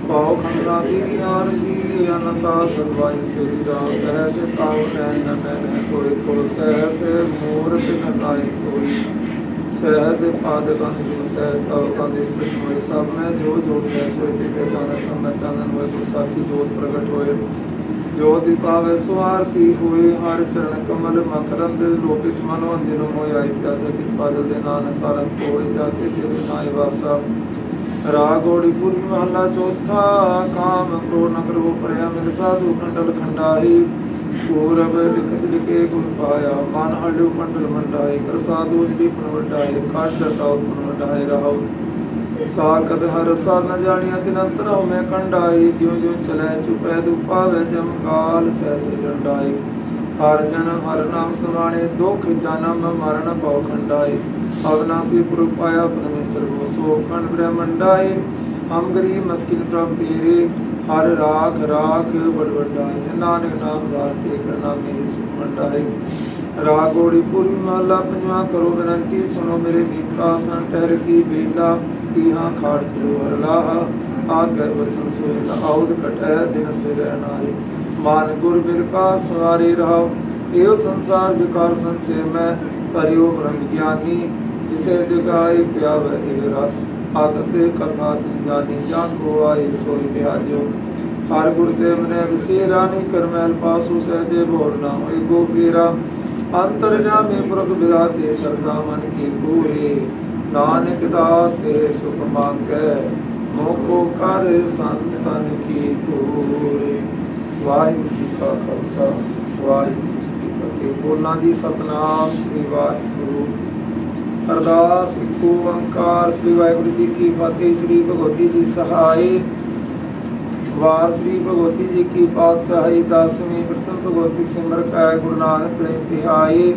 ਪਾਉ ਖੰਡਾ ਦੀ ਆਰਤੀ ਅਨੰਤਾ ਸਰਵਾਈ ਤੇਰੀ ਰਾਸ ਸਹਿਸ ਤਾਉ ਨੈਣ ਨੈਣ ਕੋਈ ਕੋ ਸਹਿਸ ਮੂਰਤ ਨਨਾਇ ਕੋਈ ਸਹਿਸ ਪਾਦ ਕੰਨ ਸਹਿ ਤਾਉ ਕੰਨ ਦੇ ਹੋਏ ਸਭ ਮੈਂ ਜੋ ਜੋ ਸੋਏ ਤੇ ਜਾਣਾ ਸਭ ਮੈਂ ਚਾਨਣ ਹੋਏ ਗੁਰ ਸਾਖੀ ਜੋਤ ਪ੍ਰਗਟ ਹੋਏ ਜੋਤਿ ਪਾਵੇ ਸੁਆਰਤੀ ਹੋਏ ਹਰ ਚਰਨ ਕਮਲ ਮਕਰੰਦ ਲੋਕਿਤ ਮਨੋ ਅੰਦਿਨ ਮੋਇ ਆਇ ਪਿਆਸੇ ਪਿਤ ਪਾਦਲ ਦੇ ਨਾਨ ਸਾਰਨ ਕੋਈ ਜਾਤੇ ਤੇਰੇ ਨਾਇ ਵਾਸਾ ਰਾਗ ਗੋੜੀ ਪੂਰਬੀ ਮਹੱਲਾ ਚੌਥਾ ਕਾਮ ਕ੍ਰੋਧ ਨ ਕਰੋ ਪਰਿਆ ਮਿਲ ਸਾਧੂ ਖੰਡਲ ਖੰਡਾਈ ਪੂਰਬ ਲਿਖਤ ਲਿਖੇ ਗੁਣ ਪਾਇਆ ਮਨ ਹਲਿਓ ਮੰਡਲ ਮੰਡਾਏ ਕਰ ਸਾਧੂ ਜਿਹੜੀ ਪਨ ਵਡਾਏ ਕਾਟ ਤਾਉ ਪਨ ਵਡਾਏ ਰਹਾਉ ਸਾਕਤ ਹਰ ਸਾ ਨ ਜਾਣਿਆ ਤਿਨ ਅੰਤਰ ਮੈਂ ਕੰਡਾਈ ਜਿਉ ਜਿਉ ਚਲੈ ਚੁਪੈ ਦੁਪਾਵੇ ਜਮ ਕਾਲ ਸਹਿ ਸੁਜੰਡਾਈ ਹਰ ਜਨ ਹਰ ਨਾਮ ਸਮਾਣੇ ਦੁਖ ਜਨਮ ਮਰਨ ਭਉ ਖੰਡਾਈ ਅਵਨਾਸੀ ਪੁਰਖ ਪਾਇਆ ਪਰਮੇਸ਼ਰ ਬੋ ਸੋ ਖੰਡ ਬ੍ਰਹਮੰਡਾਈ ਹਮ ਗਰੀਬ ਮਸਕਿਨ ਪ੍ਰਭ ਤੇਰੇ ਹਰ ਰਾਖ ਰਾਖ ਬੜ ਵੱਡਾਈ ਤੇ ਨਾਨਕ ਨਾਮ ਦਾਰ ਕੇ ਕਰਨਾ ਮੇ ਸੁਖ ਮੰਡਾਈ ਰਾਗ ਗੋੜੀ ਪੂਰਬੀ ਮਹੱਲਾ ਪੰਜਵਾਂ ਕਰੋ ਬੇਨਤੀ ਸੁਣੋ ਮੇਰੇ ਮੀਤਾ ਸੰ ਠਹਿਰ ਕੀ ਬੇਲਾ ਹਾਂ ਖਾੜ ਚਲੋ ਅਰਲਾਹ ਆ ਕੇ ਵਸਨ ਸੋਏ ਨ ਆਉਦ ਕਟੈ ਦਿਨ ਸਿਰੈ ਨਾਰੀ ਮਾਨ ਗੁਰ ਬਿਰ ਕਾ ਸਵਾਰੇ ਰਹਾਉ ਇਹੋ ਸੰਸਾਰ ਵਿਕਾਰ ਸੰਸੇ ਮੈਂ ਤਰਿਓ ਬ੍ਰਹਮ ਗਿਆਨੀ ਜਿਸੇ ਜਗਾਏ ਪਿਆਵੈ ਇਹ ਰਸ ਆਗਤੇ ਕਥਾ ਤਿਨ ਜਾਨੀ ਜਾਂ ਕੋ ਆਏ ਸੋਈ ਬਿਆਜੋ ਹਰ ਗੁਰ ਤੇ ਮਨੇ ਵਿਸੇਰਾ ਨਹੀਂ ਕਰਮੈਲ ਪਾਸੂ ਸਹਜੇ ਬੋਲ ਨਾ ਹੋਏ ਗੋ ਫੇਰਾ ਅੰਤਰ ਜਾਮੇ ਪੁਰਖ ਵਿਦਾਤੇ ਸਰਦਾ ਮਨ ਕੀ ਗੂਰੇ ਨਾਨਕ ਦਾਸ ਤੇ ਸੁਖ ਮੰਗੈ ਮੋਕੋ ਕਰ ਸੰਤਨ ਕੀ ਤੂਰੇ ਵਾਹਿਗੁਰੂ ਜੀ ਕਾ ਖਾਲਸਾ ਵਾਹਿਗੁਰੂ ਜੀ ਕੀ ਫਤਿਹ ਬੋਲਾਂ ਜੀ ਸਤਨਾਮ ਸ੍ਰੀ ਵਾਹਿਗੁਰੂ ਅਰਦਾਸ ਇੱਕ ਓੰਕਾਰ ਸ੍ਰੀ ਵਾਹਿਗੁਰੂ ਜੀ ਕੀ ਫਤਿਹ ਸ੍ਰੀ ਭਗਵਤੀ ਜੀ ਸਹਾਈ ਵਾਰ ਸ੍ਰੀ ਭਗਵਤੀ ਜੀ ਕੀ ਪਾਤਸ਼ਾਹੀ ਦਸਵੀਂ ਪ੍ਰਥਮ ਭਗਵਤੀ ਸਿਮਰ ਕੈ ਗੁਰੂ ਨਾਨਕ ਨੇ ਤਿਹਾਈ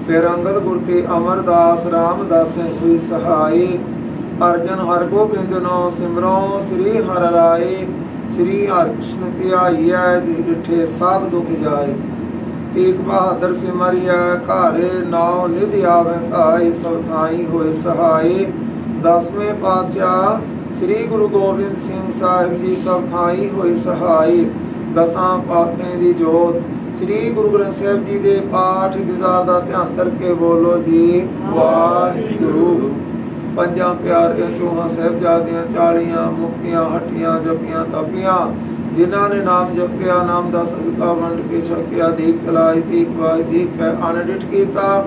ਫਿਰ ਅੰਗਦ ਗੁਰ ਤੇ ਅਮਰਦਾਸ ਰਾਮਦਾਸ ਹੋਈ ਸਹਾਈ ਅਰਜਨ ਹਰ ਗੋਬਿੰਦ ਨੋ ਸਿਮਰੋ ਸ੍ਰੀ ਹਰਿ ਰਾਏ ਸ੍ਰੀ ਹਰਿ ਕ੍ਰਿਸ਼ਨ ਧਿਆਈਐ ਜਿਹ ਡਿਠੇ ਸਭ ਦੁਖ ਜਾਏ ਏਕ ਬਹਾਦਰ ਸਿਮਰਿਐ ਘਰ ਨਾਉ ਨਿਧਿ ਆਵੈ ਧਾਇ ਸਭ ਥਾਈ ਹੋਏ ਸਹਾਈ ਦਸਵੇਂ ਪਾਤਸ਼ਾਹ ਸ੍ਰੀ ਗੁਰੂ ਗੋਬਿੰਦ ਸਿੰਘ ਸਾਹਿਬ ਜੀ ਸਭ ਥਾਈ ਹੋਏ ਸਹਾਈ ਦਸਾਂ ਪਾਤਸ਼ਾਹਾਂ ਦੀ ਜੋਤ ਸ੍ਰੀ ਗੁਰੂ ਗ੍ਰੰਥ ਸਾਹਿਬ ਜੀ ਦੇ ਪਾਠ ਦੀਦਾਰ ਦਾ ਧਿਆਨ ਕਰਕੇ ਬੋਲੋ ਜੀ ਵਾਹਿਗੁਰੂ ਪੰਜਾਂ ਪਿਆਰਿਆਂ ਚੋਹਾਂ ਸਾਹਿਬਜ਼ਾਦਿਆਂ 40 ਮੁਕਤੀਆਂ ਹੱਟੀਆਂ ਜਪੀਆਂ ਤਪੀਆਂ ਜਿਨ੍ਹਾਂ ਨੇ ਨਾਮ ਜਪਿਆ ਨਾਮ ਦਾ ਸਦਕਾ ਵੰਡ ਕੇ ਛਕਿਆ ਦੇਖ ਚਲਾਈ ਦੇਖ ਵਾਜ ਦੇਖ ਕੇ ਅਨਡਿਠ ਕੀਤਾ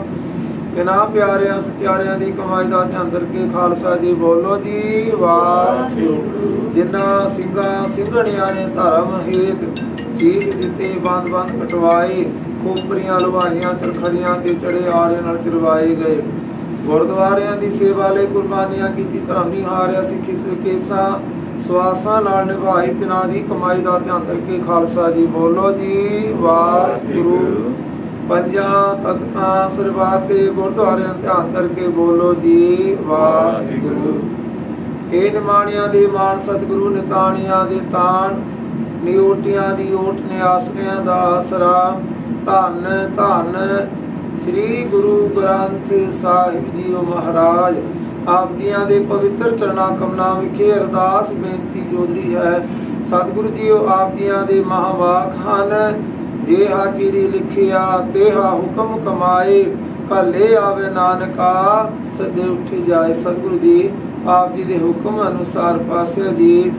ਤਿਨਾਂ ਪਿਆਰਿਆਂ ਸਚਿਆਰਿਆਂ ਦੀ ਕਮਾਈ ਦਾ ਚੰਦਰ ਕੇ ਖਾਲਸਾ ਜੀ ਬੋਲੋ ਜੀ ਵਾਹਿਗੁਰੂ ਜਿਨ੍ਹਾਂ ਸਿੰਘਾਂ ਸਿੰਘਣਿਆਂ ਨੇ ਧਰਮ ਹੇਤ ਸੀਸ ਦਿੱਤੇ ਬੰਦ ਬੰਦ ਕਟਵਾਏ ਖੋਪਰੀਆਂ ਲਵਾਈਆਂ ਚਰਖੜੀਆਂ ਤੇ ਚੜੇ ਆਰੇ ਨਾਲ ਚਰਵਾਏ ਗਏ ਗੁਰਦੁਆਰਿਆਂ ਦੀ ਸੇਵਾ ਲਈ ਕੁਰਬਾਨੀਆਂ ਕੀਤੀ ਧਰਮ ਨਹੀਂ ਹਾਰਿਆ ਸਿੱਖੀ ਕੇਸਾਂ ਸਵਾਸਾਂ ਨਾਲ ਨਿਭਾਈ ਤਿਨਾਂ ਦੀ ਕਮਾਈ ਦਾ ਧਿਆਨ ਕਰਕੇ ਖਾਲਸਾ ਜੀ ਬੋਲੋ ਜੀ ਵਾਹਿਗੁਰੂ ਪੰਜਾਂ ਤਖਤਾਂ ਸਰਬੱਤ ਤੇ ਗੁਰਦੁਆਰਿਆਂ ਧਿਆਨ ਕਰਕੇ ਬੋਲੋ ਜੀ ਵਾਹਿਗੁਰੂ ਇਹ ਨਿਮਾਣਿਆਂ ਦੇ ਮਾਨ ਸਤਿਗੁਰੂ ਨਿਤਾਣਿਆਂ ਦੇ ਤਾਣ ਨਿਓਟਿਆਂ ਦੀ ਓਟ ਨਿਆਸਰਿਆਂ ਦਾ ਆਸਰਾ ਧੰਨ ਧੰਨ ਸ੍ਰੀ ਗੁਰੂ ਗ੍ਰੰਥ ਸਾਹਿਬ ਜੀਓ ਮਹਾਰਾਜ ਆਪ ਜੀਆਂ ਦੇ ਪਵਿੱਤਰ ਚਰਨਾਂ ਕਮਲਾਂ ਵਿਖੇ ਅਰਦਾਸ ਬੇਨਤੀ ਜੋਦਰੀ ਹੈ ਸਤਿਗੁਰੂ ਜੀਓ ਆਪ ਜੀਆਂ ਦੇ ਮਹਾਵਾਕ ਹਨ ਜੇ ਹਾਜ਼ਰੀ ਲਿਖਿਆ ਤੇਹਾ ਹੁਕਮ ਕਮਾਏ ਕੱਲੇ ਆਵੇ ਨਾਨਕਾ ਸਦੇ ਉੱਠ ਜਾਏ ਸਤਿਗੁਰੂ ਜੀ ਆਪ ਜੀ ਦੇ ਹੁਕਮ ਅਨੁਸਾਰ ਪਾਸੇ ਜੀ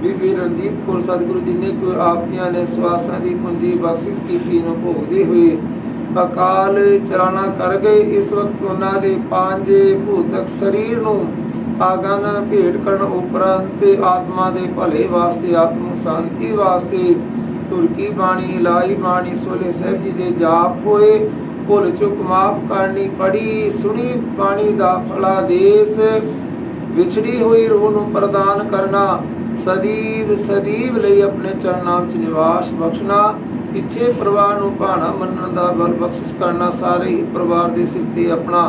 ਬੀਬੀ ਰਣਜੀਤ ਕੌਰ ਸਤਿਗੁਰੂ ਜੀ ਨੇ ਕੋਈ ਆਪ ਜੀਆਂ ਨੇ ਸਵਾਸਾਂ ਦੀ ਕੁੰਜੀ ਬਖਸ਼ਿਸ਼ ਕੀਤੀ ਨੂੰ ਭੋਗਦੇ ਹੋਏ ਅਕਾਲ ਚਲਾਣਾ ਕਰ ਗਏ ਇਸ ਵਕਤ ਉਹਨਾਂ ਦੇ ਪੰਜ ਭੂਤਕ ਸਰੀਰ ਨੂੰ ਆਗਨ ਭੇਟ ਕਰਨ ਉਪਰੰਤ ਆਤਮਾ ਦੇ ਭਲੇ ਵਾਸਤੇ ਆਤਮ ਸ਼ਾਂਤੀ ਵਾਸਤੇ ਤੁਰਕੀ ਬਾਣੀ ਲਾਈ ਬਾਣੀ ਸੋਲੇ ਸਾਹਿਬ ਜੀ ਦੇ ਜਾਪ ਹੋਏ ਭੁੱਲ ਚੁੱਕ ਮਾਫ ਕਰਨੀ ਪੜੀ ਸੁਣੀ ਬਾਣੀ ਦਾ ਫਲਾ ਦੇਸ ਵਿਛੜੀ ਹੋਈ ਰੂਹ ਨੂੰ ਪ੍ਰਦਾਨ ਕਰਨਾ ਸਦੀਵ ਸਦੀਵ ਲਈ ਆਪਣੇ ਚਰਨਾਂ ਵਿੱਚ ਨਿਵਾਸ ਬਖਸ਼ਣਾ ਪਿੱਛੇ ਪਰਿਵਾਰ ਨੂੰ ਭਾਣਾ ਮੰਨਣ ਦਾ ਬਲ ਬਖਸ਼ਿਸ਼ ਕਰਨਾ, ਸਾਰੇ ਹੀ ਪਰਿਵਾਰ ਦੇ ਸਿਰ ਤੇ ਆਪਣਾ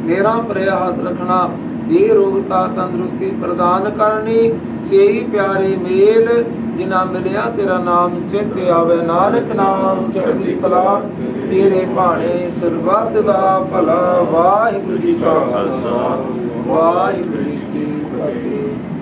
ਮੇਰਾ ਭਰਿਆ ਹੱਥ ਰੱਖਣਾ, ਦੇ ਰੋਗਤਾ ਤੰਦਰੁਸਤੀ ਪ੍ਰਦਾਨ ਕਰਨੀ, ਸੇਈ ਪਿਆਰੇ ਮੇਲ ਜਿਨਾ ਮਿਲਿਆ ਤੇਰਾ ਨਾਮ ਚਿਤ ਆਵੇ, ਨਾਨਕ ਨਾਮ ਚੜ੍ਹਦੀ ਕਲਾ ਤੇਰੇ ਭਾਣੇ ਸਰਬੱਤ ਦਾ ਭਲਾ। ਵਾਹਿਗੁਰੂ ਜੀ ਕਾ ਖਾਲਸਾ ਵਾਹਿਗੁਰੂ ਜੀ ਕੀ ਫਤਿਹ।